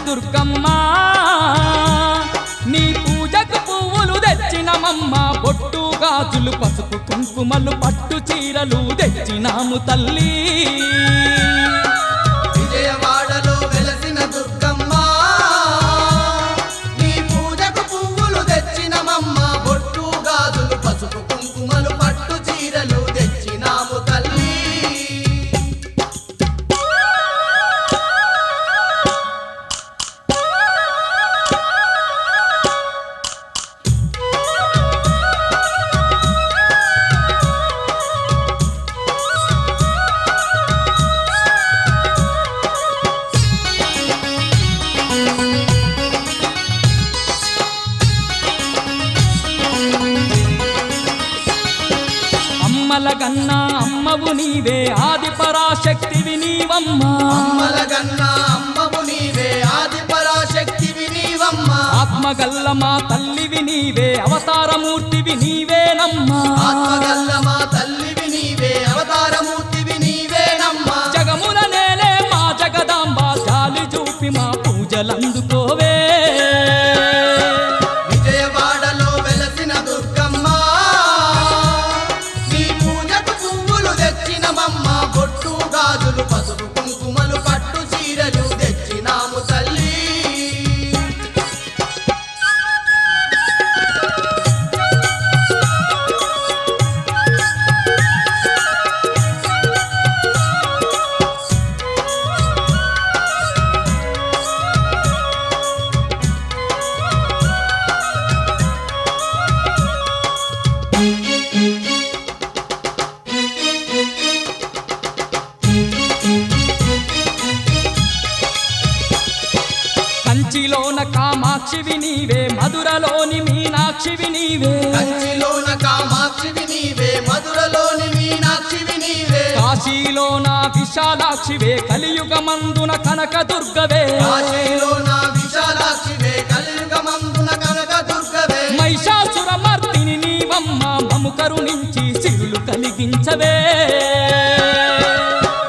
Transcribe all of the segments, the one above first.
దుర్గమ్మ నీ పూజకు పువ్వులు తెచ్చినమమ్మ బొట్టు గాజులు పసుపు కుంకుమలు పట్టు చీరలు తెచ్చినాము తల్లి విజయవాడలో వెలసిన దుర్గమ్మ నీ పూజకు పువ్వులు తెచ్చినమమ్మ బొట్టు గాజులు పసుపు కుంకుమలు పట్టు చీరలు తెచ్చినాము తల్లి అమ్మలగన్నా అమ్మవు నీవే ఆది పరాశక్తివి నీవమ్మ అమ్మలగన్నా అమ్మవు నీవే ఆది పరాశక్తివి నీవమ్మ ఆత్మగల్ల మా తల్లివి నీవే అవతారమూర్తివి నీవేనమ్మా ఆత్మగల్ల మా తల్లివి నీవే అవతారమూర్తివి నీవేనమ్మా జగముల నేలే మా జగదాంబ జాలి చూపి మా పూజలందుకోవే విజయవాడలో వెలసిన దుర్గమ్మ నీ పూజకు పువ్వులు తెచ్చినమమ్మ బొట్టు గాజులు పసుపు కుంకుమలు పట్టు చీరలు తెచ్చినాము తల్లి కంచిలోన కామాక్షివి నీవే మధురలోని మీనాక్షివి నీవే కంచిలోన కామాక్షివి నీవే మధురలోని మీనాక్షివి నీవే కాశీలోన విశాలాక్షివే కలియుగమందున కనకదుర్గవే కాశీలోన విశాలాక్షివే కలియుగమందున కనకదుర్గవే మహిషాసురమర్దిని నీవమ్మ మము కరుణించి సిరులు కలిగించవే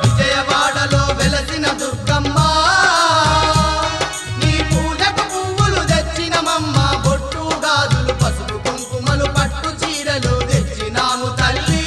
విజయవాడలో వెలసిన దుర్గమ్మ నీ పూజకు పువ్వులు తెచ్చినమమ్మ బొట్టు గాజులు పసుపు కుంకుమలు పట్టు చీరలు తెచ్చినాము తల్లి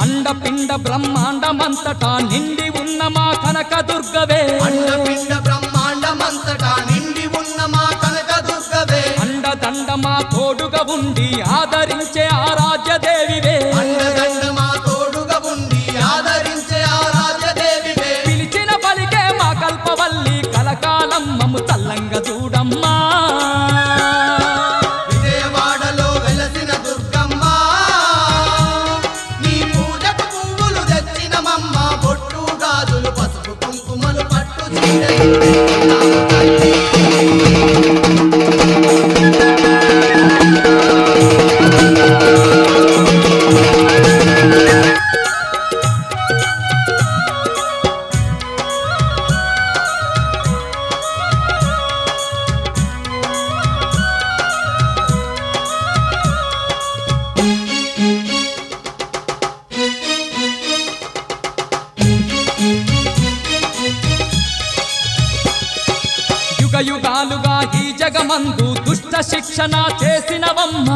అండపిండ బ్రహ్మాండమంతటా నిండి ఉన్న మా కనకదుర్గవే అండపిండ బ్రహ్మాండమంతటా నిండి ఉన్న మా కనకదుర్గవే అండదండ మా తోడుగా ఉండి ఆదరించే ఆరాధ్యదేవివే అండదండ మా తోడుగా ఉండి ఆదరించే ఆరాధ్యదేవివే పిలిచిన పలికే మా కల్పవల్లి కలకాలం మము తల్లంగా చూడమ్మా విజయవాడలో వెలసిన దుర్గమ్మ నీ పూజకు పువ్వులు తెచ్చినమమ్మ బొట్టు గాజులు పసుపు కుంకుమలు పట్టు చీరలు తెచ్చినాము తల్లి. యుగ యుగాలుగా ఈ జగమందు దుష్ట శిక్షణ చేసినవమ్మ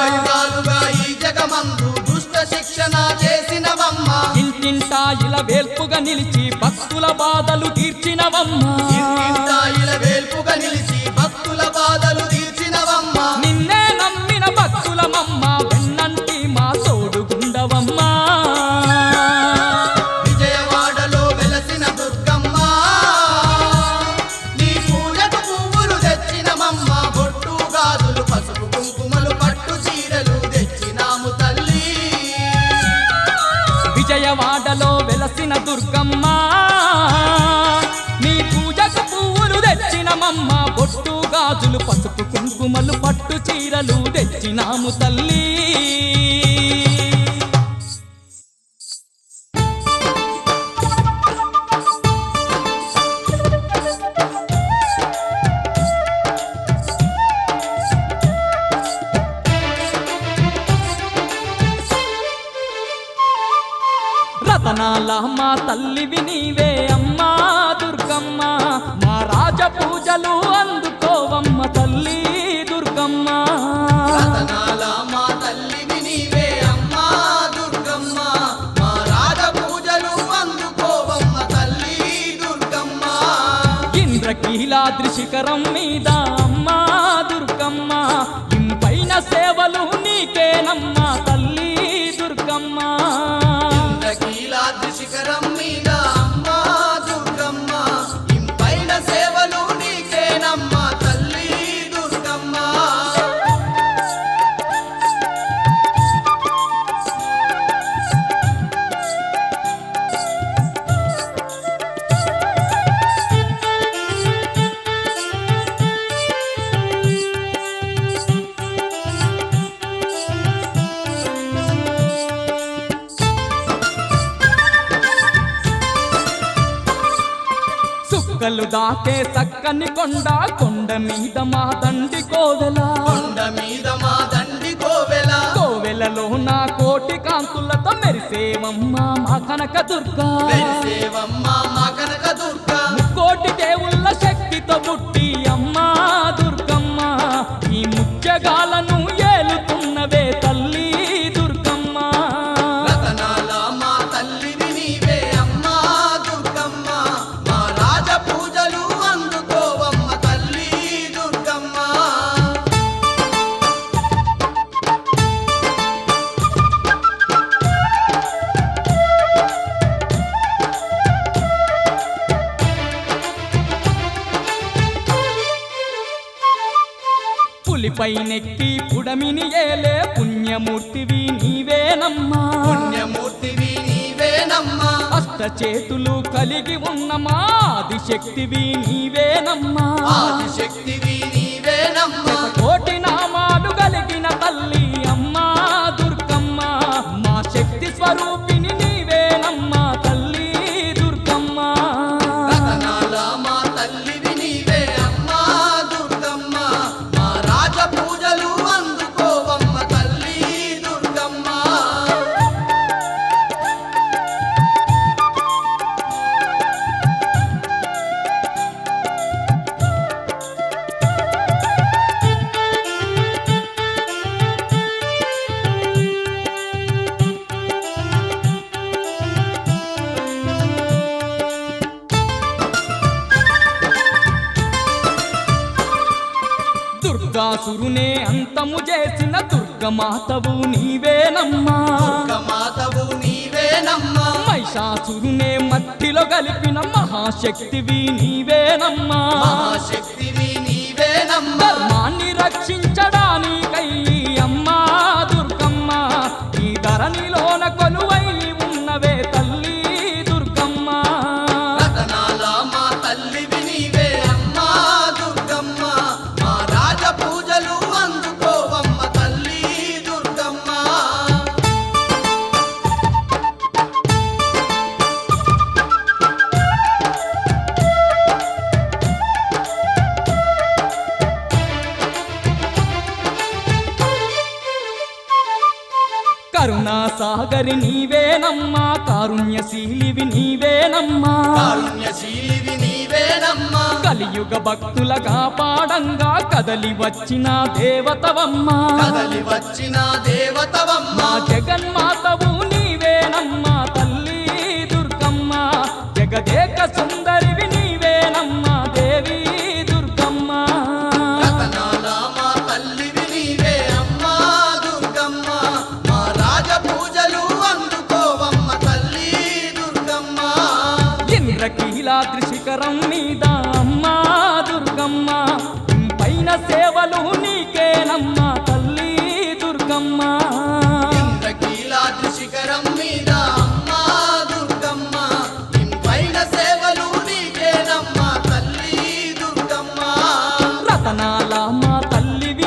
యుగాలుగా ఈ జగమందు దుష్ట శిక్షణ చేసినవమ్మ ఇంటింటా ఇలా వేల్పుగా నిలిచి భక్తుల బాధలు తీర్చినవమ్మ ఇంటింటా ఇలా వేల్పుగా నిలిచి భక్తుల బాధలు తీర్చినవమ్మ నిన్నే నమ్మిన భక్తులమమ్మ వెన్నంటి మా తోడుగుండవమ్మ విజయవాడలో వెలసిన దుర్గమ్మ నీ పూజకు పువ్వులు తెచ్చినమమ్మ బొట్టు గాజులు పసుపు కుంకుమలు పట్టు చీరలు తెచ్చినాము తల్లి విజయవాడలో వెలసిన దుర్గమ్మ నీ పూజకు పువ్వులు తెచ్చినమమ్మ బొట్టు గాజులు పసుపు కుంకుమ కుంకుమలు పట్టు చీరలు తెచ్చినాము తల్లి. రతనాల మా తల్లివి నీవే అమ్మా దుర్గమ్మ, మా రాజ పూజలు అందుకోవమ్మ తల్లి దుర్గమ్మ. రతనాల మా తల్లివి నీవే అమ్మా దుర్గమ్మ, మా రాజ పూజలు అందుకోవమ్మ తల్లి దుర్గమ్మ. ఇంద్రకీలాద్రి శిఖరం మీద అమ్మా దుర్గమ్మ, ఇంపైన సేవలు నీకేనమ్మా తల్లి దుర్గమ్మ. ఇంద్రకీలాద్రి శిఖరం మీద అమ్మా దుర్గమ్మ, ఇంపైన సేవలు నీకేనమ్మా తల్లి దుర్గమ్మ. సుక్కలు దాకే చక్కని కొండ, కొండ మీద మా దండి కోవెల, కొండ మీద మా దండి కోవెల, కోవెలలో నా కోటి కాంతులతో మెరిసేవమ్మ మా కనక దుర్గా. మెరిసేవమ్మ మా కనక దుర్గా. కోటి దేవుళ్ళ శక్తితో పుట్టి అమ్మా దుర్గమ్మ, ఈ ముత్యగాలను ఏలుతున్నవే తల్లి దుర్గమ్మ. రతనాల మా తల్లివి నీవే అమ్మా దుర్గమ్మ, మా రాజ పూజలు అందుకోవమ్మ తల్లి దుర్గమ్మ. పులిపై నెక్కి పుడమిని ఏలే పుణ్యమూర్తివి నీవేనమ్మా, పుణ్యమూర్తివి నీవేనమ్మా. అష్ట చేతులు కలిగి ఉన్న మా ఆదిశక్తివి నీవేనమ్మా. ఆదిశక్తివి నీవేనమ్మా. కోటి నామాలు కలిగిన తల్లి అమ్మా దుర్గమ్మ, మా శక్తి స్వరూపిణి నీవేనమ్మా తల్లి దుర్గమ్మ. రతనాల మా తల్లివి నీవే అమ్మా దుర్గమ్మ, మా రాజ పూజలు అందుకోవమ్మ తల్లి దుర్గమ్మ. దుర్గాసురునే అంతము చేసిన దుర్గమాతవు నీవేనమ్మా, దుర్గమాతవు నీవేనమ్మా. మహిషాసురునే మట్టిలో కలిపిన మహాశక్తివి నీవేనమ్మా. మహాశక్తివి నీవేనమ్మా. ధర్మాన్ని రక్షించడానికై అమ్మా దుర్గమ్మ, ఈ ధరణిలోన కొలువై ఉన్నవే తల్లి దుర్గమ్మ. రతనాల మా తల్లివి నీవే అమ్మా దుర్గమ్మ, మా రాజ పూజలు అందుకోవమ్మ తల్లి దుర్గమ్మ. కరుణా సాగరి నీవేనమ్మా, కారుణ్యశీలివి నీవేనమ్మా. కారుణ్యశీలివి నీవేనమ్మా. కలియుగ భక్తుల కాపాడంగా కదలి వచ్చిన దేవతవమ్మా. కదలి వచ్చిన దేవతవమ్మ. మా జగన్మాతవు నీవేనమ్మా తల్లి దుర్గమ్మ, జగదేక సుందరివి నీవేనమ్మా దేవి దుర్గమ్మ. రతనాల మా తల్లివి నీవే అమ్మా దుర్గమ్మ, మా రాజ పూజలు అందుకోవమ్మ తల్లి దుర్గమ్మ. ఇంద్రకీలాద్రి శిఖరం మీద అమ్మా దుర్గమ్మ, పైన సేవలు నీకేనమ్మా తల్లి దుర్గమ్మ. ఇంద్రకీలాద్రి శిఖరం మీద అమ్మా దుర్గమ్మ, ఇంపైన సేవలు నీకేనమ్మా తల్లి దుర్గమ్మ. రతనాల మా తల్లివి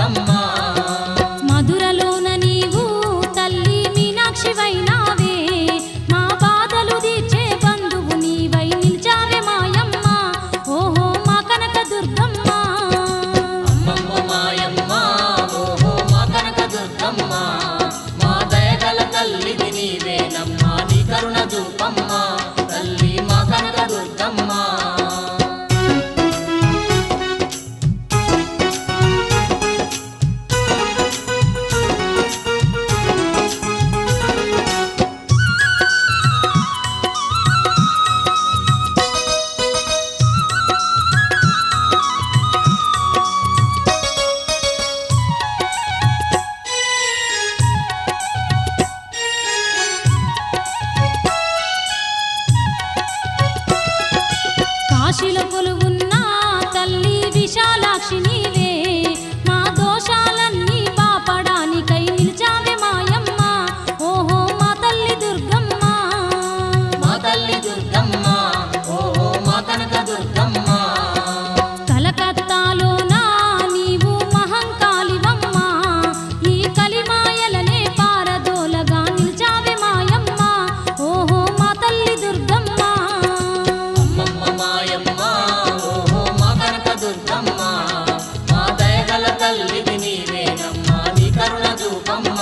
దుర్గమ్మ మధురలోన నీవు తల్లి మీనాక్షివైనావే మా బాధలు తీర్చే బంధువు నీవై నిలిచావే మాయమ్మ ఓహో మా కనక దుర్గమ్మ అమ్మమ్మ మాయమ్మ ఓహో మా కనక దుర్గమ్మ మా దయగల తల్లివి నీవేనమ్మా నీ కరుణ చూపమ్మ తల్లి మా కనక దుర్గమ్మ కాశీలో కొలువున్న తల్లి విశాలాక్షి నీవే మా దోషాలన్నీ పాపడానికై నిలిచావే మాయమ్మ ఓహో మా తల్లి దుర్గమ్మ మా తల్లి దుర్గమ్మ ఓహో మా కనక దుర్గమ్మ కలకత్తాలోన నీవు మహంకాళివమ్మ ఈ కలిమాయలనే పారదోలగా నిలిచావే మాయమ్మ ఓహో మా తల్లి దుర్గమ్మ అమ్మమ్మ మాయమ్మ ఓహో మా కనక దుర్గమ్మ మా దయగల తల్లివి నీవేనమ్మా నీ కరుణ చూపమ్మ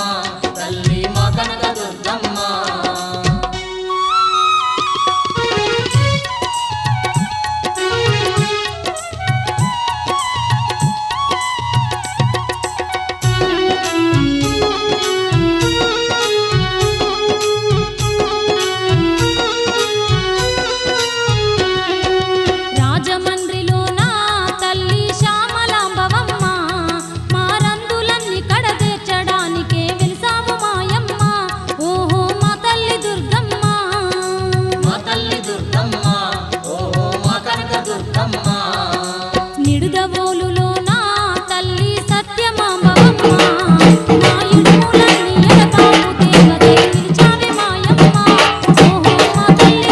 తల్లి మా కనక దుర్గమ్మ రాజమండ్రిలోన తల్లి శ్యామలాంబవమ్మ మా రందులన్నీ కడతీర్చడానికే వెలిసావు మాయమ్మ ఓహో మా తల్లి దుర్గమ్మ మా తల్లి దుర్గమ్మ ఓహో మా కనక దుర్గమ్మ నిడుదవోలులోన తల్లి సత్యమాంబవమ్మ నా ఇడుములన్నీ ఎడబాపు దేవతై నిలిచావే మాయమ్మ ఓహో మా తల్లి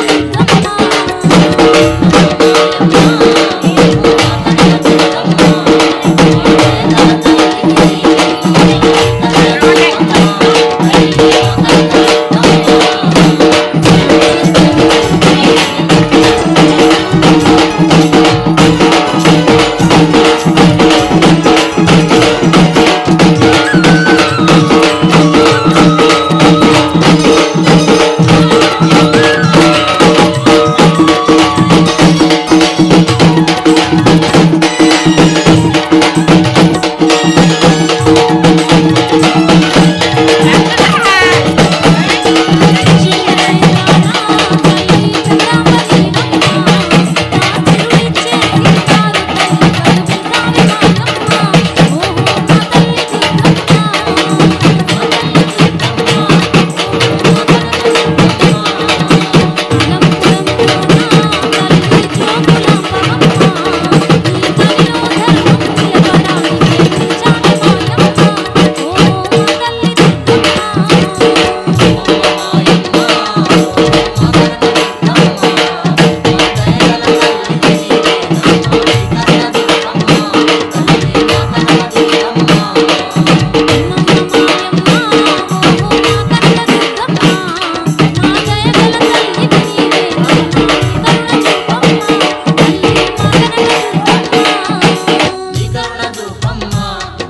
నీ కరుణ చూపమ్మ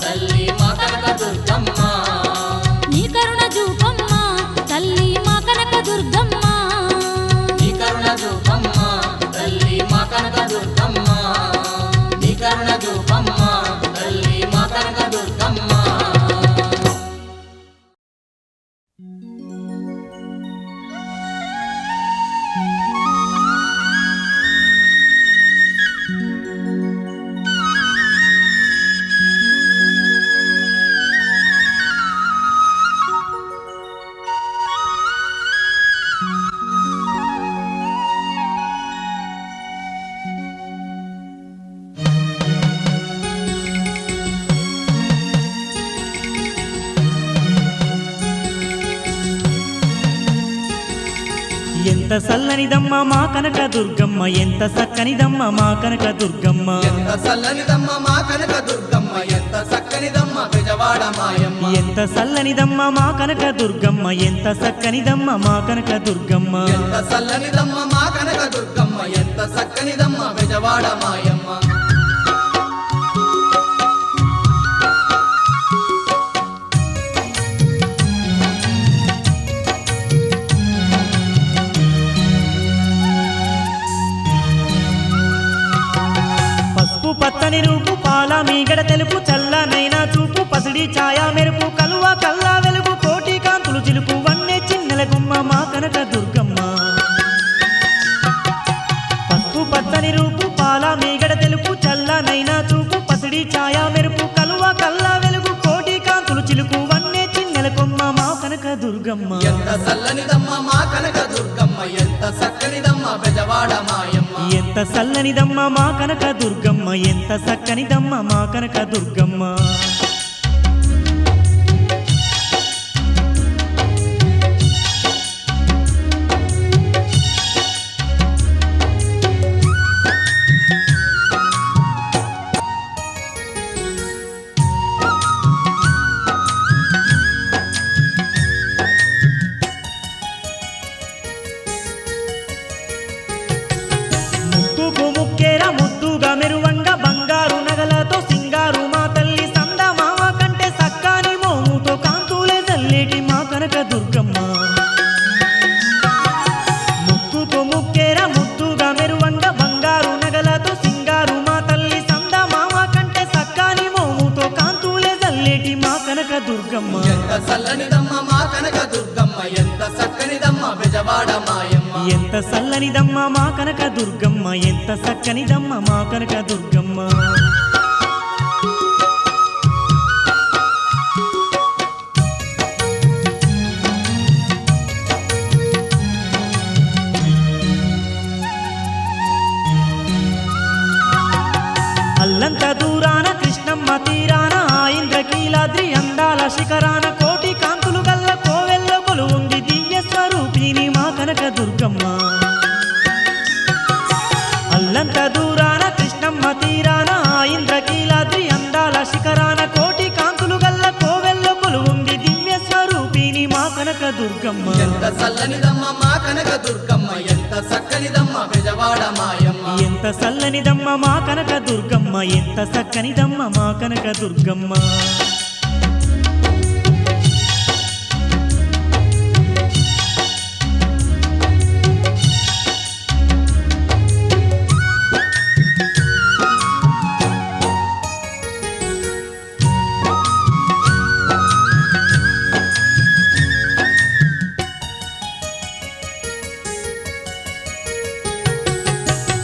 తల్లి మా కనక దుర్గమ్మ నీ కరుణ చూపమ్మ తల్లి మా కనక దుర్గమ్మ నీ కరుణ చూపమ్మ తల్లి మా కనక దుర్గమ్మ నీ కరుణ చూపమ్మ తల్లి మా కనక దుర్గమ్మ ఎంత సల్లనిదమ్మ మా కనక దుర్గమ్మ ఎంత సక్కనిదమ్మ మా కనక దుర్గమ్మ ఎంత చల్లనిదమ్మ మా కనక దుర్గమ్మ ఎంత చక్కనిదమ్మ బెజవాడ మాయమ్మ ఎంత సల్లనిదమ్మ మా కనక దుర్గమ్మ ఎంత సక్కనిదమ్మ మా కనక దుర్గమ్మ ఎంత చల్లనిదమ్మ మా కనక దుర్గమ్మ ఎంత చక్కనిదమ్మ బెజవాడ మాయమ్మ పసుపు పచ్చని రూపు పాల మీగడ తెలుపు చల్లనైనా చూపు పసిడి ఛాయా మెరుపు కలువ కల్లా వెలుగు కోటి కాంతులు చిలుపు వన్నె చిన్నెల గుమ్మ మా కనక దుర్గమ్మ పసుపు పచ్చని రూపు పాల మీగడ తెలుపు చల్లనైనా చూపు పసిడి ఛాయా మెరుపు కలువ కల్లా వెలుగు కోటి కాంతులు చిలుకు వన్నె చిన్నెల గుమ్మ మా కనక దుర్గమ్మ ఎంత చల్లనిదమ్మ మా కనక దుర్గమ్మ ఎంత చక్కనిదమ్మ బెజవాడ మాయమ్మ ఎంత సల్లనిదమ్మ మా కనక దుర్గమ్మ ఎంత సక్కనిదమ్మ మా కనక దుర్గమ్మ ముక్కుకు ముక్కేర ముద్దుగా మెరువంగా బంగారు నగలతో సింగారు మా తల్లి సంద మామ కంటే సక్కాని మోముతో కాంతులే చల్లేటి మా కనక దుర్గమ్మ ముక్కుకు ముక్కేర ముద్దుగా మెరువంగా బంగారు నగలతో సింగారు మా తల్లి సంద మామ కంటే సక్కాని మోముతో కాంతులే చల్లేటి మా కనక దుర్గమ్మ ఎంత చల్లనిదమ్మ మా కనక దుర్గమ్మ ఎంత చక్కనిదమ్మ బెజవాడ మాయమ్మ ఎంత సల్లనిదమ్మ మా కనక దుర్గమ్మ ఎంత సక్కనిదమ్మ మా కనక దుర్గమ్మ అల్లంత దూరాన కృష్ణమ్మ తీరాన ఆ ఇంద్రకీలాద్రి అందాల శిఖరాన కోటి కాంతులు గల్ల కోవెల్ల కొలువుంది దివ్య స్వరూపిణి మా కనక దుర్గమ్మ అల్లంత దూరాన కృష్ణమ్మ తీరాన ఆ ఇంద్రకీలాద్రి అందాల శిఖరాన కోటి కాంతులు గల్ల కోవెల్ల కొలువుంది దివ్య స్వరూపిణి మా కనక దుర్గమ్మ ఎంత చల్లనిదమ్మ మా కనక దుర్గమ్మ ఎంత చక్కనిదమ్మ బెజవాడ మాయమ్మ ఎంత సల్లనిదమ్మ మా కనక దుర్గమ్మ ఎంత సక్కనిదమ్మ మా కనక దుర్గమ్మ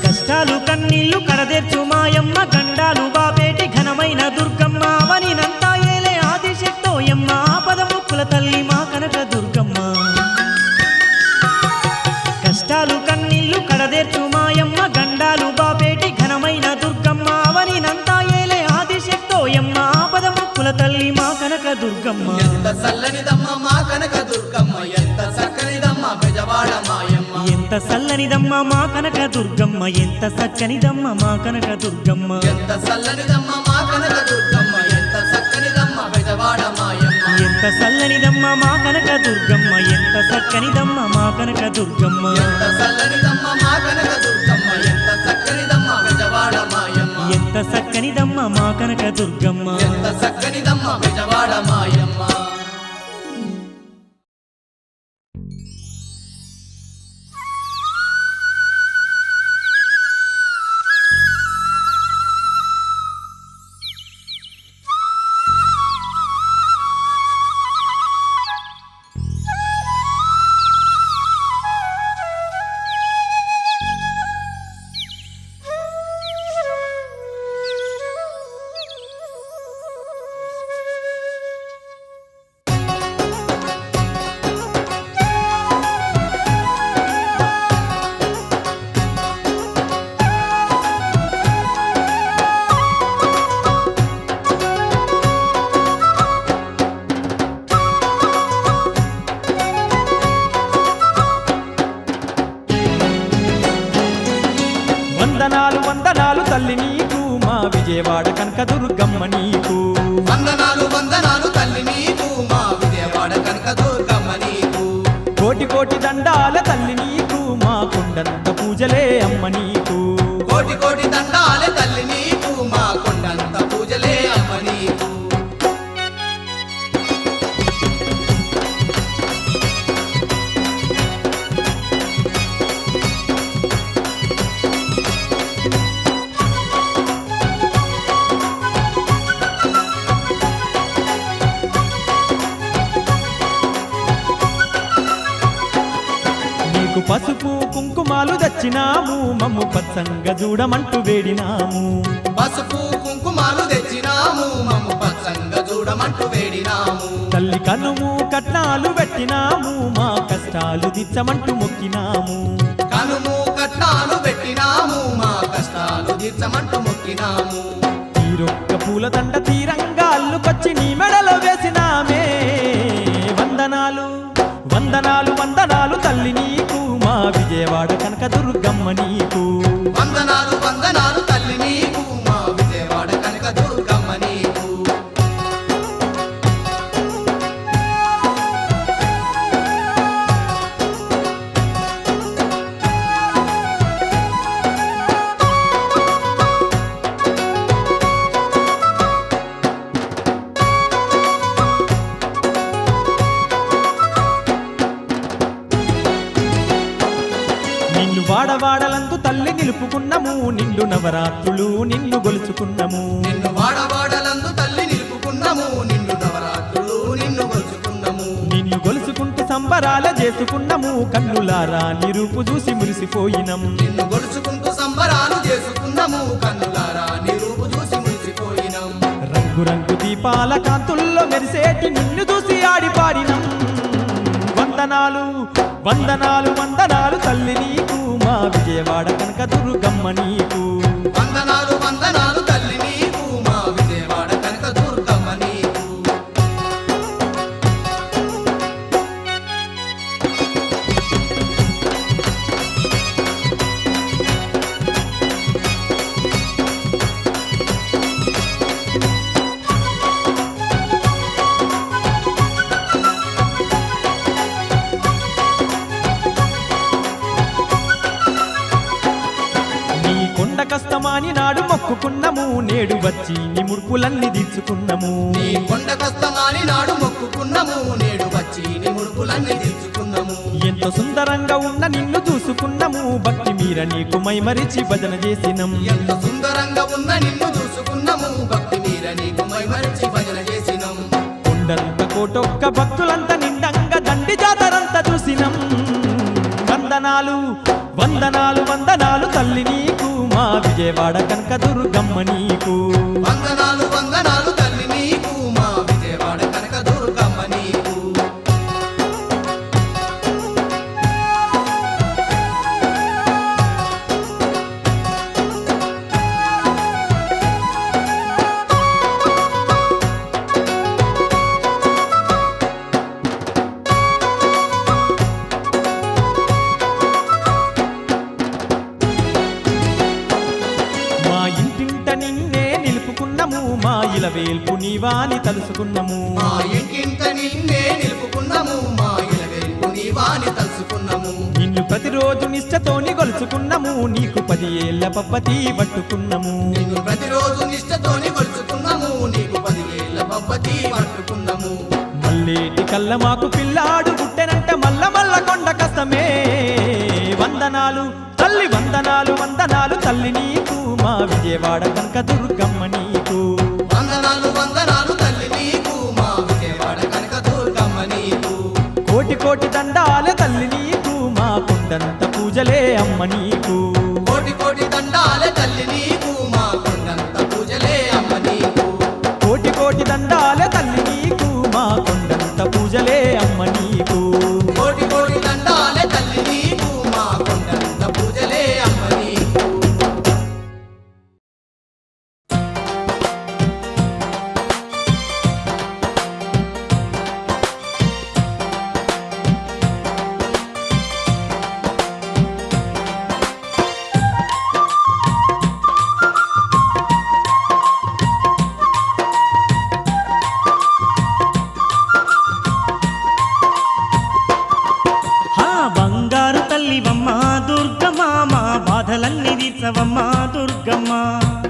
కష్టాలు కన్నీళ్లు కడదెర్చు మాయమ్మ గండాలు బాపేటి ఘనమైన దుర్గమ్మ అవనినంతా ఏలే ఆదిశక్తోయమ్మ ఆపద ముక్కుల తల్లి మా కనక దుర్గమ్మ కష్టాలు కన్నీళ్లు కడదెర్చు మాయమ్మ గండాలు బాపేటి ఘనమైన దుర్గమ్మ అవనినంతా ఏలే ఆదిశక్తోయమ్మ ఆపద ముక్కుల తల్లి మా కనక దుర్గమ్మ ఎంత చల్లనిదమ్మ మా కనక దుర్గమ్మ ఎంత చక్కనిదమ్మ బెజవాడ మాయమ్మ ఎంత సల్లనిదమ్మ మా కనక దుర్గమ్మ ఎంత సక్కనిదమ్మ మా కనక దుర్గమ్మ ఎంత చల్లనిదమ్మ మా కనక దుర్గమ్మ ఎంత చక్కనిదమ్మ బెజవాడ మాయమ్మ ఎంత సల్లనిదమ్మ మా కనక దుర్గమ్మ ఎంత సక్కనిదమ్మ మా కనక దుర్గమ్మ ఎంత చల్లనిదమ్మ మా కనక దుర్గమ్మ ఎంత చక్కనిదమ్మ బెజవాడ మాయమ్మ ఎంత సక్కనిదమ్మ మా కనక దుర్గమ్మ ఎంత చక్కనిదమ్మ బెజవాడ మాయమ్మ విజయవాడ కనకదుర్గమ్మ నీకు వందనాలు వందనాలు తల్లి నీకు మా విజయవాడ కనకదుర్గమ్మ నీకు కోటి కోటి దండాల తల్లి నీకు మా కొండంత పూజలే అమ్మ నీకు కోటి కోటి దండాలే తల్లి నీకు మా కొండంత పూజలే అమ్మ నీకు నీకు పసుపు కుంకుమాలు తెచ్చినాము మమ్ము పచ్చంగా చూడమంటూ వేడినాము పసుపు కుంకుమాలు తెచ్చినాము మమ్ము పచ్చంగా చూడమంటూ వేడినాము తల్లి కనుము కట్నాలు పెట్టినాము మా కష్టాలు దిచ్చమంటూ మొక్కినాము కనుము కట్నాలు పెట్టినాము మా కష్టాలు తీర్చమంటూ మొక్కినాము తీరొక్క పూలదండ తీరంగా అల్లుకొచ్చి నీ మెడలో వేసినామే వందనాలు వందనాలు వందనాలు తల్లి నీకు మా విజయవాడ కనకదుర్గమ్మ నీకు వందనాలు వందనాలు తల్లి నీకు మా విజయవాడ కనకదుర్గమ్మ నీకు నిన్ను వాడవాడలందు తల్లి నిలుపుకున్నము నిండు నవరాత్రులు నిన్ను గొలుచుకున్నము నిన్ను వాడవాడలందు తల్లి నిలుపుకున్నాము నిన్ను నవరాత్రులు నిన్ను కొలుచుకున్నాము నిన్ను గొలుచుకుంటూ సంబరాల చేసుకున్నము కన్నులారా నిరూపు చూసి మురిసిపోయినం నిన్ను గొలుచుకుంటూ సంబరాలు చేసుకున్నాము కన్నులారా నిరూపు చూసి మురిసిపోయినాం రంగు దీపాల కాంతుల్లో మెరిసేటి నిన్ను చూసి ఆడి పాడినం వందనాలు వందనాలు వందనాలు తల్లి నీకు మా విజయవాడ కనకదుర్గమ్మ నీకు వందనాలు వందనాలు తల్లి నీకు మా విజయవాడ కనకదుర్గమ్మ నీకు నీ కొండ కష్టమాని నాడు మొక్కుకున్నము నేడు వచ్చి నీ ముడుపులన్నీ తీర్చుకున్నము నీ కొండ కష్టమాని నాడు మొక్కుకున్నాము నేడు వచ్చి నీ ముడుపులన్నీ తీర్చుకున్నాము ఎంతో సుందరంగా ఉన్న నిన్ను చూసుకున్నము భక్తి మీర నీకు మైమరిచి భజన చేసినం ఎంత సుందరంగా ఉన్న నిన్ను చూసుకున్నాము భక్తి మీర నీకు మైమరిచి భజన చేసినాం కొండంత కోటొక్క భక్తులంతా నిండంగా దండి జాతరంతా చూసినం వందనాలు వందనాలు వందనాలు తల్లి నీకు మా విజయవాడ కనకదుర్గమ్మ నీకు వందనాలు వందనాలు తల్లి నీకు మా విజయవాడ కనకదుర్గమ్మ నీకు మా ఇంటింట నిన్నే నిలుపుకున్నము మా ఇలవేల్పు నీవాని తలుసుకున్నము మా ఇంటింట నిన్నే నిలుపుకున్నాము మా ఇలవేల్పు నీవాని తలుసుకున్నాము నిన్ను ప్రతిరోజు నిష్టతోని గొలుచుకున్నము నీకు 10 ఏళ్ల పబ్బతి పట్టుకున్నము నిన్ను ప్రతిరోజు నిష్టతోని కొలుచుకున్నాము నీకు 10 ఏళ్ల పబ్బతి పట్టుకున్నాము మల్లేటి కళ్ళ మాకు పిల్లాడు పుట్టెనంటే మల్ల మల్ల కొండ కష్టమే వందనాలు తల్లి వందనాలు వందనాలు తల్లి నీకు మా విజయవాడ కనకదుర్గమ్మ నీకు వందనాలు వందనాలు తల్లి నీకు మా విజయవాడ కనకదుర్గమ్మ నీకు కోటి కోటి దండాల తల్లి నీకు మా కొండంత పూజలే అమ్మ నీకు కోటి కోటి దండాలే తల్లి నీకు మా కొండంత పూజలే అమ్మ నీకు కోటి కోటి దండాల తల్లి నీకు మా కొండంత పూజలే అమ్మ నీకు కోటి కోటి దండాలే తల్లి నీకు మా కొండంత పూజలే అమ్మ నీకు తీర్చవమ్మ దుర్గమ్మ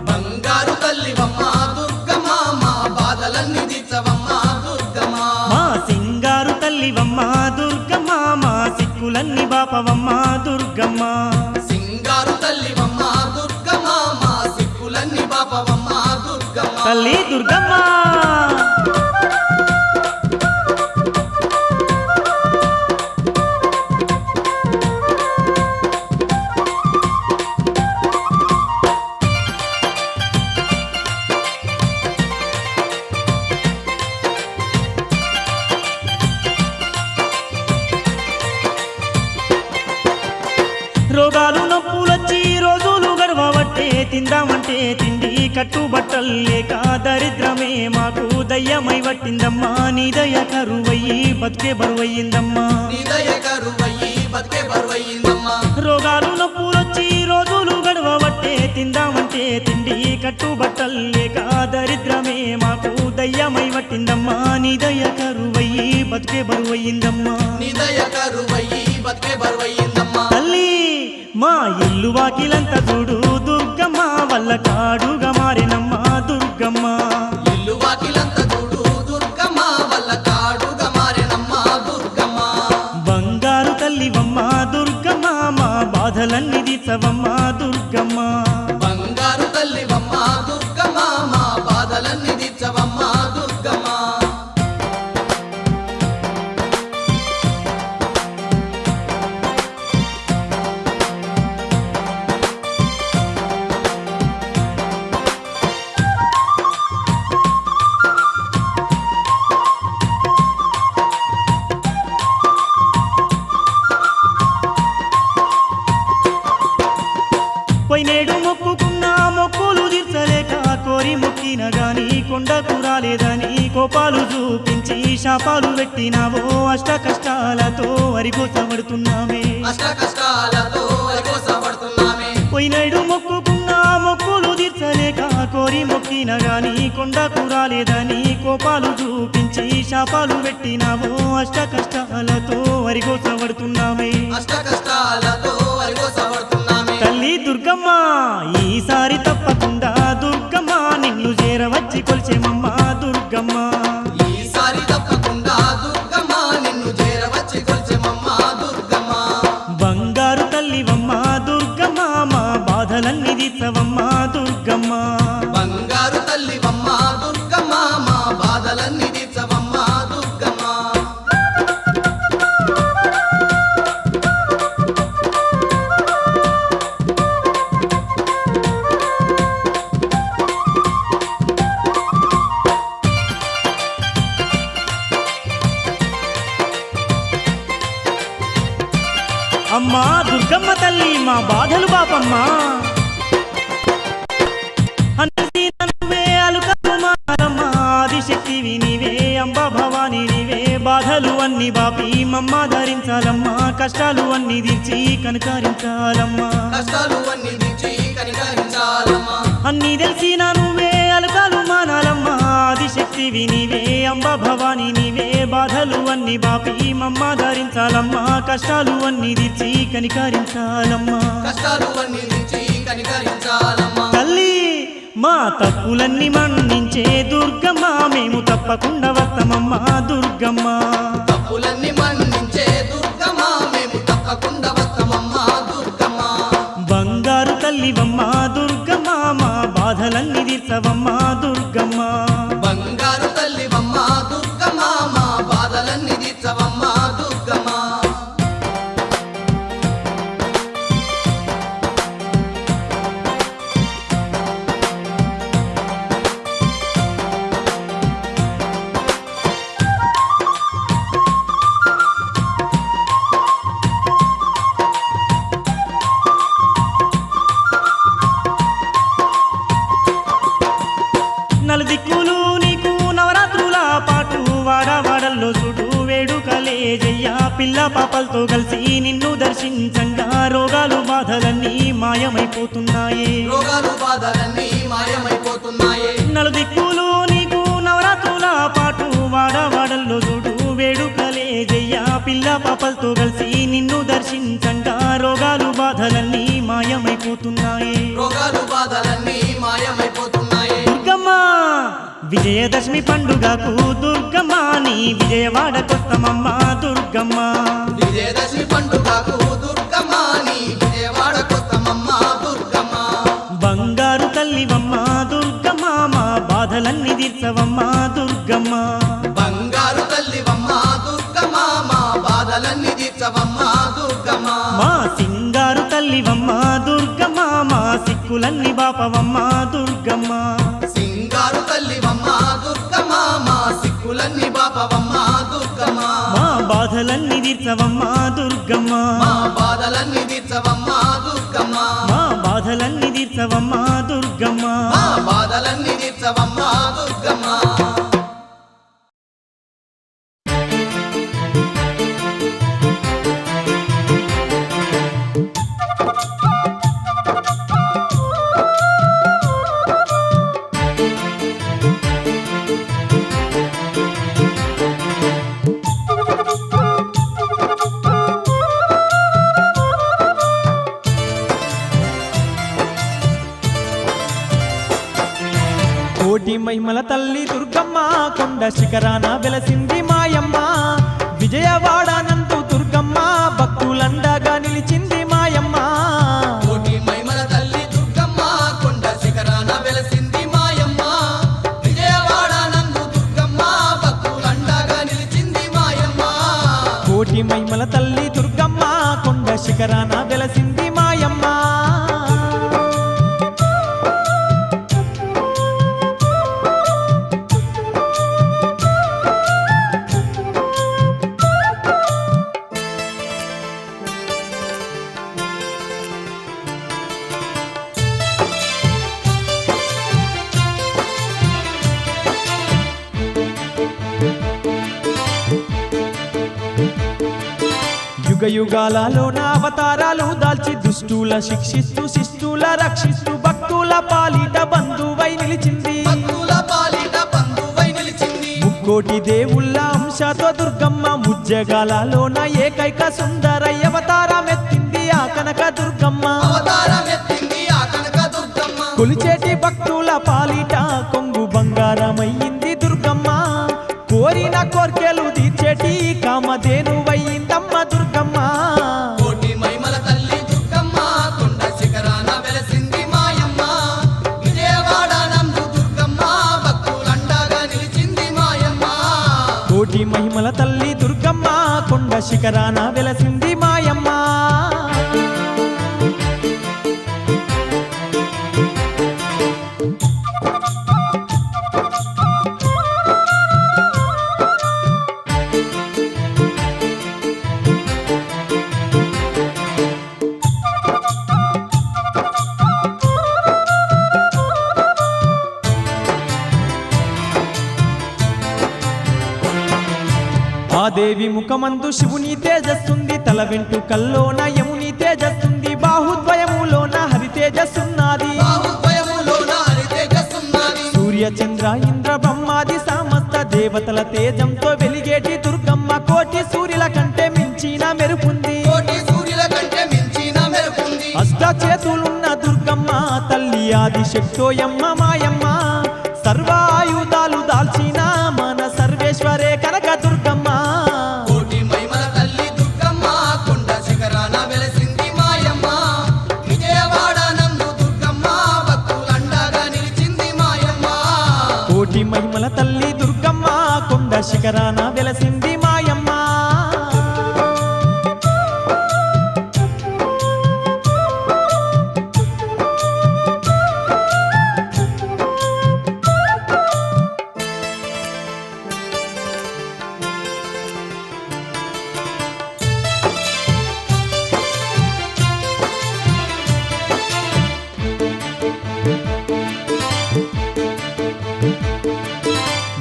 బంగారు తల్లివమ్మ దుర్గమ్మ మా బాధలన్నీ తీర్చవమ్మ దుర్గమ్మ మా సింగారు తల్లివమ్మ దుర్గమ్మ మా సిక్కులన్నీ బాపవమ్మ దుర్గమ్మ సింగారు తల్లివమ్మ దుర్గమ్మ మా సిక్కులన్నీ బాపవమ్మ దుర్గమ్మ తల్లి దుర్గమ్మ రోగాలు నొప్పులొచ్చి రోజులు గడవబట్టే తిందామంటే తిండి కట్టుబట్టలు లేక దరిద్రమే మాకు దయ్యమై పట్టిందమ్మా నీ దయ కరువయ్యి బతికే బరువయ్యిందమ్మా నీ దయ కరువయ్యి బతికే బరువయ్యిందమ్మా రోగాలు నొప్పులొచ్చి రోజులు గడవబట్టే తిందామంటే తిండి కట్టుబట్టలు లేక దరిద్రమే మాకు దయ్యమై పట్టిందమ్మా నీ దయ కరువయ్యి బతికే బరువయ్యిందమ్మా నీ దయ కరువయ్యి బతికే బరువయ్యిందమ్మా తల్లి మా ఇల్లు వాకిలంతా చూడు దుర్గమ్మ వల్ల కాడుగా మారినమ్మా దుర్గమ్మ ఇల్లు వాకిలంతా చూడు దుర్గమ్మ వల్ల కాడుగా మారెనమ్మా దుర్గమ్మ బంగారు తల్లివమ్మ దుర్గమ్మ మా బాధలన్నీ తీర్చవమ్మ దుర్గమ్మ బంగారు తల్లివమ్మ దుర్గమ్మ మా బాధలన్నీ తీర్చవమ్మ దుర్గమ్మ పోయినేడు మొక్కుకున్న మొక్కులు తీర్చలేక కోరి మొక్కిన గాని కొండకు రాలేదని కోపాలు చూపించి శాపాలు పెట్టినావో అష్ట కష్టాలతో వరికోసబడుతున్నామే అష్ట కష్టాలతో వరికోసపడుతున్నామే పోయినేడు మొక్కుకున్న మొక్కులు తీర్చలేక కోరి మొక్కిన గాని కొండకు రాలేదని కోపాలు చూపించి శాపాలు పెట్టినావో అష్ట కష్టాలతో వరికోసబడుతున్నామే అష్ట కష్టాలతో వరికోసపడుతున్నామే తల్లి దుర్గమ్మ ఈసారి తప్పకుండా దుర్గమ్మ నిన్ను చేరవచ్చి కొలిచేమమ్మ దుర్గమ్మ ఈసారి తప్పకుండా దుర్గమ్మ నిన్ను చేరవచ్చి కొలిచెమమ్మ దుర్గమ్మ బంగారు తల్లివమ్మ దుర్గమ్మ మా బాధలన్నీ తీర్చవమ్మ దుర్గమ్మ బంగారు తల్లివమ్మ దుర్గమ్మ మా బాధలన్నీ తీర్చవమ్మ దుర్గమ్మ అమ్మా దుర్గమ్మ తల్లి మా బాధలు బాపమ్మా అన్ని నువ్వే అలుకలు మారమ్మ ఆదిశక్తివి నీవే అంబ భవాని నీవే బాధలు అన్ని బాపి మమ్మ ధరించాలమ్మా కష్టాలు అన్ని తీర్చి కనకరించాలమ్మా కష్టాలు అన్ని తీర్చి కనికరించాలమ్మా అన్ని తెలిసిన నువ్వే అలుకలు మానాలమ్మా ఆదిశక్తివి నీవే అంబ భవాని నీవే బాధలు అన్ని బాపి మమ్మ ధరించాలమ్మా కష్టాలు అన్ని తీర్చి కనికరించాలమ్మా కష్టాలు అన్ని తీర్చి కనికరించాలమ్మా తల్లి మా తప్పులన్నీ మన్నించే దుర్గమ్మ మేము తప్పకుండా వస్తామమ్మా దుర్గమ్మ తప్పులన్నీ మన్నించే దుర్గమ్మ మేము తప్పకుండా వస్తామమ్మ దుర్గమ్మ బంగారు తల్లివమ్మ దుర్గమ్మ మా బాధలన్నీ తీర్చవమ్మ దుర్గమ్మ బంగారు తల్లివమ్మ దుర్గమ్మ మా బాధలన్నీ తీర్చవమ్మ దుర్గమ్మ నలుదిక్కులు నీకు నవరాత్రుల పాటు వాడవాడల్లో చుడు వేడుకలే జయ్యా పిల్ల పాపలతో కలిసి నిన్ను దర్శించంగా రోగాలు బాధలన్నీ మాయమైపోతున్నాయి రోగాలు బాధలన్నీ మాయమైపోతున్నాయే నలుదిక్కులు నీకు నవరాత్రుల పాటు వాడవాడల్లో చూడు వేడుకలే జయ్యా పిల్ల పాపలతో కలిసి నిన్ను దర్శించంగా రోగాలు బాధలన్నీ మాయమైపోతున్నాయి మాయమైపోతున్నాయి. రోగాలు బాధలన్నీ మాయమైపోతున్నాయి. దుర్గమ్మ విజయదశమి పండుగకు దుర్గమ్మ నీ విజయవాడకొస్తమమ్మ దుర్గమ్మ. విజయదశమి పండుగకు దుర్గమ్మ నీ విజయవాడకొస్తమమ్మ దుర్గమ్మ. బంగారు తల్లివమ్మ దుర్గమ్మ మా బాధలన్నీ తీర్చవమ్మ దుర్గమ్మ. బంగారు తల్లివమ్మ దుర్గమ్మ మా బాధలన్నీ తీర్చవమ్మ దుర్గమ్మ. మా సింగారు తల్లివమ్మ దుర్గమ్మ మా సిక్కులన్నీ బాపవమ్మ దుర్గమ్మ. సింగారు తల్లివమ్మ దుర్గమ్మ మా సిక్కులన్నీ బాపవమ్మ దుర్గమ్మ. మా బాధలన్నీ తీర్చవమ్మ దుర్గమ్మ. మా బాధలన్నీ తీర్చవమ్మ దుర్గమ్మ. మా బాధలన్నీ తీర్చవమ్మ దుర్గమ్మ. మా బాధలన్నీ తీర్చవమ్మ దుర్గమ్మ. కోటి మహిమల తల్లి దుర్గమ్మ కొండ శిఖరాన వెలసింది మాయమ్మ. విజయవాడనందు దుర్గమ్మ భక్తులండగా నిలిచింది మాయమ్మ. కోటి మహిమల తల్లి దుర్గమ్మ కొండ శిఖరాన వెలసింది మాయమ్మ. విజయవాడ నందు దుర్గమ్మ భక్తులండగా నిలిచింది మాయమ్మ. కోటి మహిమల తల్లి దుర్గమ్మ కొండ శిఖరాన వెలసింది మాయమ్మ. యుగ యుగాలలోన అవతారాలు దాల్చి దుష్టుల శిక్షిస్తూ శిష్టుల రక్షిస్తూ భక్తుల పాలిట బంధువై నిలిచింది. భక్తుల పాలిట బంధువై నిలిచింది. ముక్కోటి దేవుళ్ళ అంశతో దుర్గమ్మ ముజ్జగాలలోన ఏకైక సుందరయ్య అవతారమెత్తింది ఆ కనక దుర్గమ్మ. అవతారమెత్తింది ఆ కనక దుర్గమ్మ. కొలిచేటి భక్తుల పాలిట కొంగు బంగారమయ్యింది దుర్గమ్మ. కోరిన కోర్కెలు తీర్చేటి కామధేనువయ్యిందమ్మ దుర్గమ్మ. కోటి మహిమల తల్లి దుర్గమ్మ కొండ శిఖరాన వెలసింది మాయమ్మ. విజయవాడ నందు దుర్గమ్మ భక్తులండగా నిలిచింది మాయమ్మ. కోటి మహిమల తల్లి దుర్గమ్మ కొండ శిఖరాన వెలసింది మాయమ్మ. ఆ దేవి ముఖమందు శివుని తేజస్సుంది, తల వెంట్రుకల్లోన యముని తేజస్సుంది, బాహుద్వయములోన హరి తేజస్సున్నది. బాహుద్వయములోన హరి తేజస్సున్నది. సూర్య చంద్ర ఇంద్ర బ్రహ్మాది సమస్త దేవతల తేజంతో వెలిగేటి దుర్గమ్మ కోటి సూర్యుల కంటే మించిన మెరుపుంది. కోటి సూర్యుల కంటే మించిన మెరుపుంది. అష్ట చేతులున్న దుర్గమ్మ తల్లి ఆది శక్తోయమ్మ మాయమ్మ. సర్వాయుధాలు దాల్చిన మన సర్వేశ్వరే కనక దుర్గమ్మ. కోటి మహిమల తల్లి దుర్గమ్మ కొండ శిఖరాన వెలసింది మాయమ్మ. విజయవాడ నందు దుర్గమ్మ భక్తులండగా నిలిచింది మాయమ్మ. కోటి మహిమల తల్లి దుర్గమ్మ కొండ శిఖరాన వెలసింది మాయమ్మ.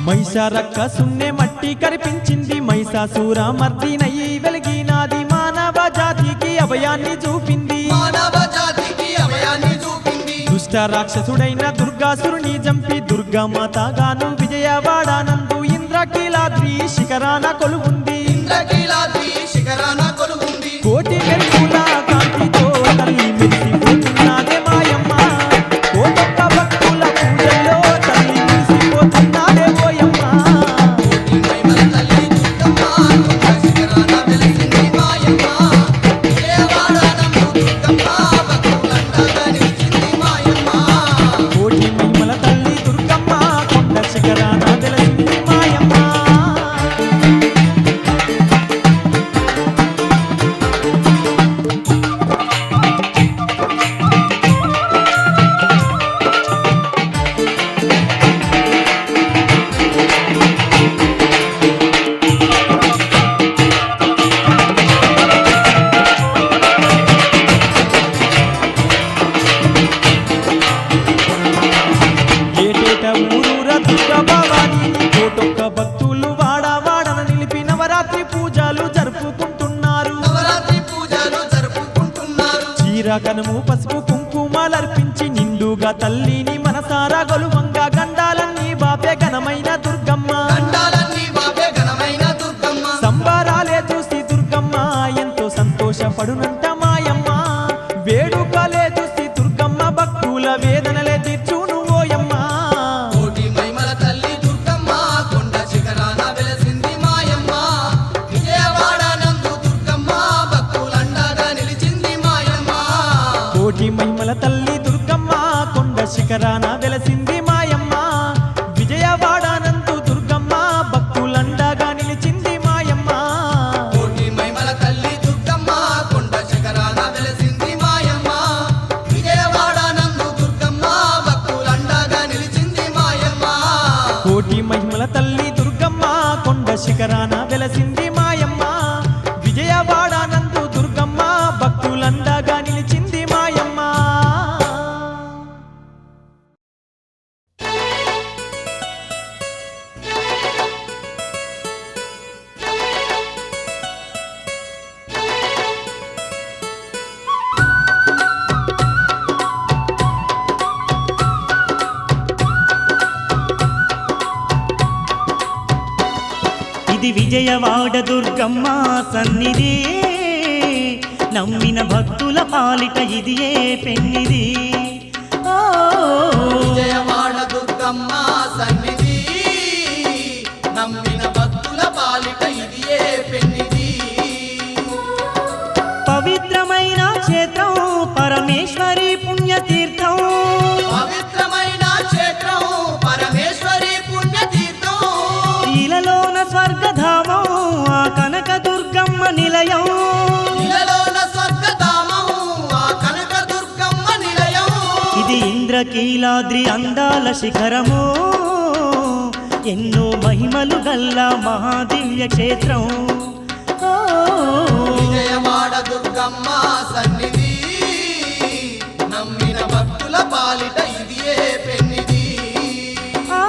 మైసారక్క సున్నే మట్టి కరిపించింది, మైసాసుర మర్దినయి వెలిగినాది, మానవ జాతికి అభయాన్ని చూపింది. మానవ జాతికి అభయాన్ని చూపింది. దుష్ట రాక్షసుడైన దుర్గాసురుని చంపి దుర్గామాతగాను విజయవాడనందు ఇంద్రకీలాద్రి శిఖరాన కొలువుంది. ఇంద్రకీలాద్రి శిఖరాన కొలువుంది. కోటి మెరుపుల కాంతితో తల్లి మెరిసిపోతున్నది. కనుము పసుపు కుంకుమాలర్పించి నిండుగా తల్లిని మనసారా గొలువంగా గండాలన్నీ బాపే ఘనమైన దుర్గమ్మ గండాలన్నీ బాపే ఘనమైన దుర్గమ్మ సంబరాలే చూసి దుర్గమ్మ ఎంతో సంతోషపడునంట మాయమ్మ వేడుకలే చూసి దుర్గమ్మ భక్తుల వేదనలే తీర్చును ఓయమ్మ కోటి మహిమల తల్లి దుర్గమ్మ కొండ శిఖరాన వెలసింది మాయమ్మ విజయవాడ నందు దుర్గమ్మ భక్తులండగా నిలిచింది మాయమ్మ కోటి మహిమల తల్లి దుర్గమ్మ కొండ శిఖరాన వెలసింది మాయమ్మ విజయవాడనందు దుర్గమ్మ భక్తులండగా నిలిచింది మాయమ్మ కోటి మహిమల తల్లి దుర్గమ్మ కొండ శిఖరాన వెలసింది మాయమ్మ విజయవాడ నందు దుర్గమ్మ భక్తులండగా నిలిచింది మాయమ్మ కోటి మహిమల తల్లి దుర్గమ్మ కొండ శిఖరాన వెలసింది మాయమ్మ విజయవాడనందు దుర్గమ్మ భక్తులండగా నిలిచింది మాయమ్మ ఇది విజయవాడ దుర్గమ్మ సన్నిధి నమ్మిన భక్తుల పాలిట ఇది ఏ పెన్నిది ఓ విజయవాడ దుర్గమ్మ సన్నిధి నమ్మిన భక్తుల పాలిట ఇది ఏ పెన్నిది పవిత్రమైన క్షేత్రం పరమేశ్వరి పుణ్యతీర్థం పవిత్రమైన క్షేత్రం పరమేశ్వరి పుణ్యతీర్థం ఇలలోన స్వర్గధామం ఆ కనక దుర్గమ్మ నిలయం ఇలలోన స్వర్గధామం ఆ కనక దుర్గమ్మ నిలయం ఇది ఇంద్రకీలాద్రి అందాల శిఖరము ఎన్నో మహిమలు గల్ల మహాదివ్య క్షేత్రం ఓ విజయవాడ దుర్గమ్మ సన్నిధి నమ్మిన భక్తుల పాలిట ఇది ఏ పెన్నిది ఆ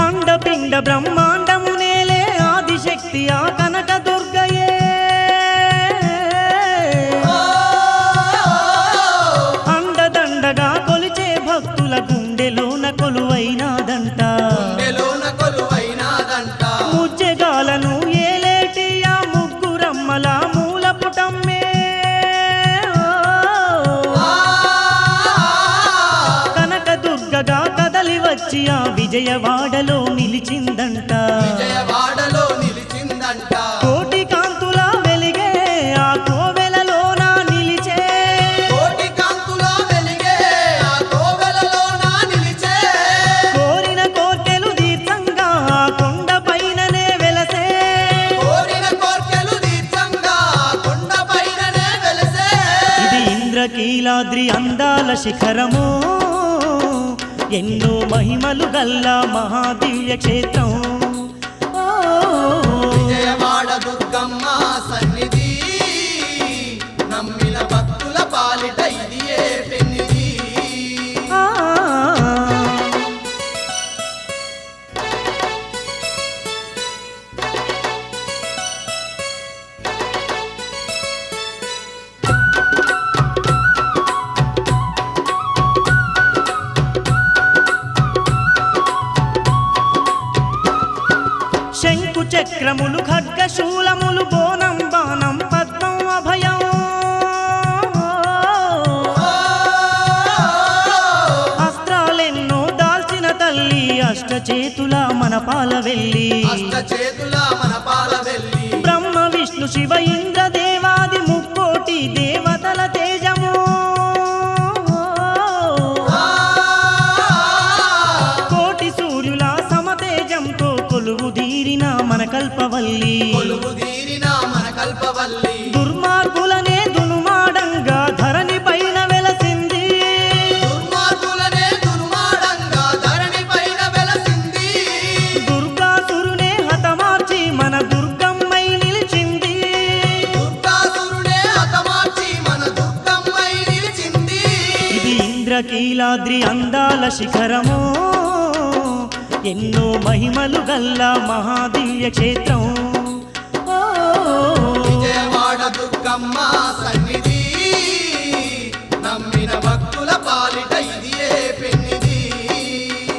అండపిండ బ్రహ్మాండము నేలే ఆదిశక్తి ఆ కనక దుర్గయే అండదండగా కొలిచే భక్తుల గుండెలోన కొలువైనాదంట గుండెలోన కొలువైనాదంట ముజ్జెగాలను ఏలేటి ఆ ముగ్గురమ్మల మూల పుటమ్మే కనక దుర్గగా కదలి వచ్చి ఆ విజయవాడలో నిలిచిందంట విజయవాడలో నిలిచిందంట కోటి కాంతుల వెలిగే ఆ కోవెలలోన నిలిచే కోటి కాంతుల వెలిగే ఆ కోవెలలోన నిలిచే కోరిన కోర్కెలు దీర్ఘంగా ఆ కొండ పైననే వెలసే కోరిన కోర్కెలు దీర్ఘంగా కొండ పైననే వెలసే ఇది ఇంద్రకీలాద్రి అందాల శిఖరము ఎన్నో మహిమలు గల్ల మహాదివ్య క్షేత్రం ఓ విజయవాడ దుర్గమ్మ సన్నిధి నమ్మిన భక్తుల పాలిట ఇది ఏ పెన్నిది ఆ శంకు చక్రములు ఖడ్గశూలములు బోనం బాణం పద్మం అభయం అస్త్రాలెన్నో దాల్చిన తల్లి అష్టచేతుల మన పాల వెళ్ళి అష్టచేతుల మన పాల వెళ్ళి బ్రహ్మ విష్ణు శివ ఇంద్ర దేవాది ముక్కోటి దేవతల తేజము కోటి సూర్యుల సమతేజంతో కొలువు దీరిన మన కల్పవల్లి కొలువు తీరిన మన కల్పవల్లి దుర్మార్గులనే దునుమాడంగా ధరణి పైన వెలసింది దుర్మార్గులనే దుర్మాడంగా ధరణి పైన వెలసింది దుర్గాసురునే హతమార్చి మన దుర్గమ్మై నిలిచింది ఇంద్రకీలాద్రి అందాల శిఖరము ఎన్నో మహిమలు గల్ల మహాదివ్య క్షేత్రం ఓ, విజయవాడ దుర్గమ్మ సన్నిధి నమ్మిన భక్తుల పాలిట ఇదియే పెన్నిది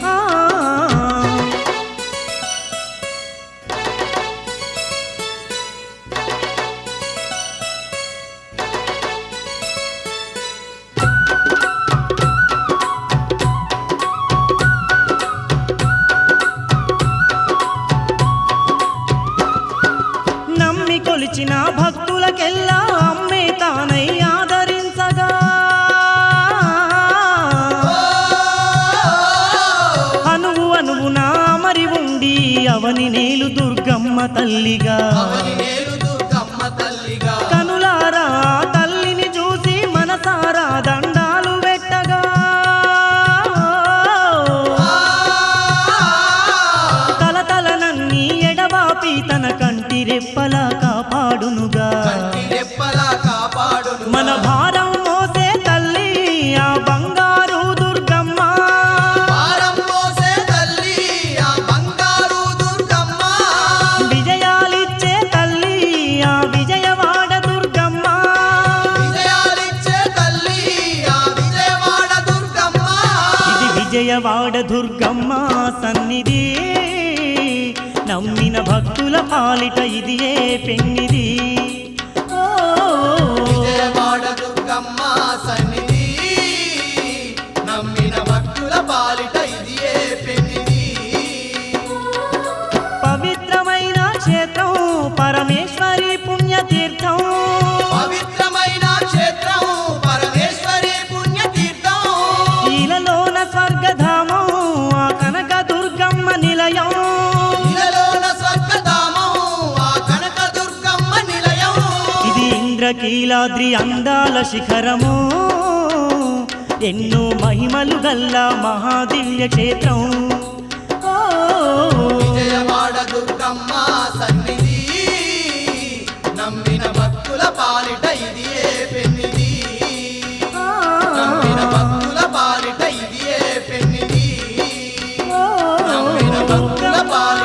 ఆ. నమ్మి కొలిచిన భక్తులకెల్లా అమ్మే తానై ఆదరించగా అనువు అనువున మరి ఉండి అవని నేలు దుర్గమ్మ తల్లిగా అవని నేలు దుర్గమ్మ తల్లిగా కనులారా తల్లిని చూసి మనసారా దండాలు పెట్టగా కలతలనన్నీ ఎడబాపి తన కంటి రెప్పలా కాపాడునుగా కంటి రెప్పలా కాపాడును మన భారం మోసే తల్లి ఆ బంగారు దుర్గమ్మ భారం మోసే తల్లి ఆ బంగారు దుర్గమ్మ విజయాలిచ్చే తల్లి ఆ విజయవాడ దుర్గమ్మ విజయాలిచ్చే తల్లి ఆ విజయవాడ దుర్గమ్మ ఇది విజయవాడ దుర్గమ్మ సన్నిధి నమ్మిన భక్తుల పాలిట ఇది ఏ పెన్నిది ఓ, విజయవాడ దుర్గమ్మ సన్నిధి నమ్మిన భక్తుల పాలిట ఇదియే పెన్నిది పవిత్రమైన క్షేత్రం పరమేశ్వరి పుణ్యతీర్థం పవిత్రమైన క్షేత్రం పరమేశ్వరి పుణ్యతీర్థం ఈలలోన స్వర్గధామం ఆ కనక దుర్గమ్మ నిలయం ఇలలోన స్వర్గధామం ఆ కనక దుర్గమ్మ నిలయం ఇది ఇంద్రకీలాద్రి అందాల శిఖరము ఎన్నో మహిమలు గల్ల మహాదివ్య క్షేత్రం ఓ, విజయవాడ దుర్గమ్మ సన్నిధి నమ్మిన భక్తుల పాలిట ఇదియే పెన్నిది నమ్మిన భక్తుల పాలిట ఇదియే పెన్నిది నమ్మిన భక్తుల పాలిట